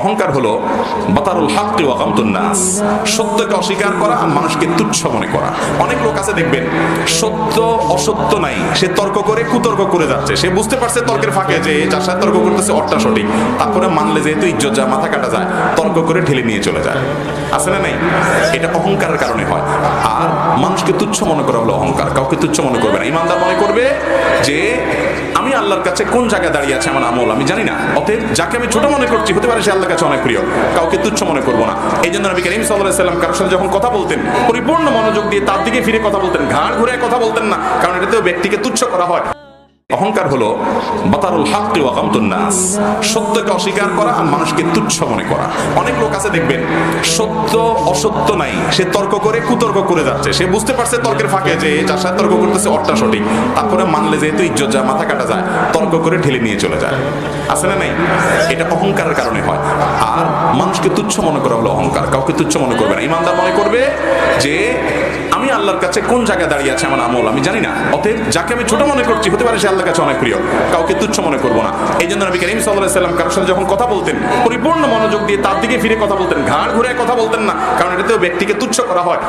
অহংকার হলো বাতারুল হাক্কি ওয়া গামতুন নাস, সত্যকে অস্বীকার করা আর মানুষকে তুচ্ছ মনে করা। অনেক লোক আছে দেখবেন, সত্য অসত্য নাই, সে তর্ক করে কুতর্ক করে যাচ্ছে, সে বুঝতে পারছে তর্কের ফাঁকে যে যার সাথে তর্ক করতেছে অট্টা সঠিক, তারপরে মানলে যেহেতু ইজ্জত যায়, মাথা কাটা যায়, তর্ক করে ঠেলে নিয়ে চলে যায়। আছে না নাই? এটা অহংকারের কারণে হয়। আর মানুষকে তুচ্ছ মনে করা হলো অহংকার। কাউকে তুচ্ছ মনে করবে না। ইমানদার মনে করবে যে আমি আল্লাহর কাছে কোন জায়গায় দাঁড়িয়ে আছে আমার আমল আমি জানি না, অতএব যাকে আমি ছোট মনে করছি হতে পারে সে আল্লাহর কাছে অনেক প্রিয়, কাউকে তুচ্ছ মনে করবো না। এই জন্য নবী করিম সাল্লাল্লাহু আলাইহি ওয়াসাল্লাম কারোর সাথে যখন কথা বলতেন পরিপূর্ণ মনোযোগ দিয়ে তার দিকে ফিরে কথা বলতেন, ঘাড় ঘুরে কথা বলতেন না, কারণ এটাতেও ব্যক্তিকে তুচ্ছ করা হয়। অহংকার হলো বাতারুল হাক্কি ওয়া গামতুন নাস, সত্যকে অস্বীকার করা আর মানুষকে তুচ্ছ মনে করা। অনেক লোক আছে দেখবেন, সত্য অসত্য নাই, সে তর্ক করে কুতর্ক করে যাচ্ছে, সে বুঝতে পারছে তর্কের ফাঁকে যে যার সাথে তর্ক করতেছে অট্টা সঠিক, তারপরে মানলে যেহেতু ইজ্জত যায়, মাথা কাটা যায়, তর্ক করে ঠেলে নিয়ে চলে যায়। আছে না নাই? এটা অহংকারের কারণে হয়। আর মানুষকে তুচ্ছ মনে করা হলো অহংকার। কাউকে তুচ্ছ মনে করবে না। ইমানদার মনে করবে যে আমি আল্লাহর কাছে কোন জায়গায় দাঁড়িয়ে আছে আমার আমল আমি জানি না, অতএব যাকে আমি ছোট মনে করছি হতে পারে সে আল্লাহর কাছে অনেক প্রিয়, কাউকে তুচ্ছ মনে করবো না। এই জন্য নবী করিম সাল্লাল্লাহু আলাইহি ওয়াসাল্লাম কারোর সাথে যখন কথা বলতেন পরিপূর্ণ মনোযোগ দিয়ে তার দিকে ফিরে কথা বলতেন, ঘাড় ঘুরে কথা বলতেন না, কারণ এটাতেও ব্যক্তিকে তুচ্ছ করা হয়।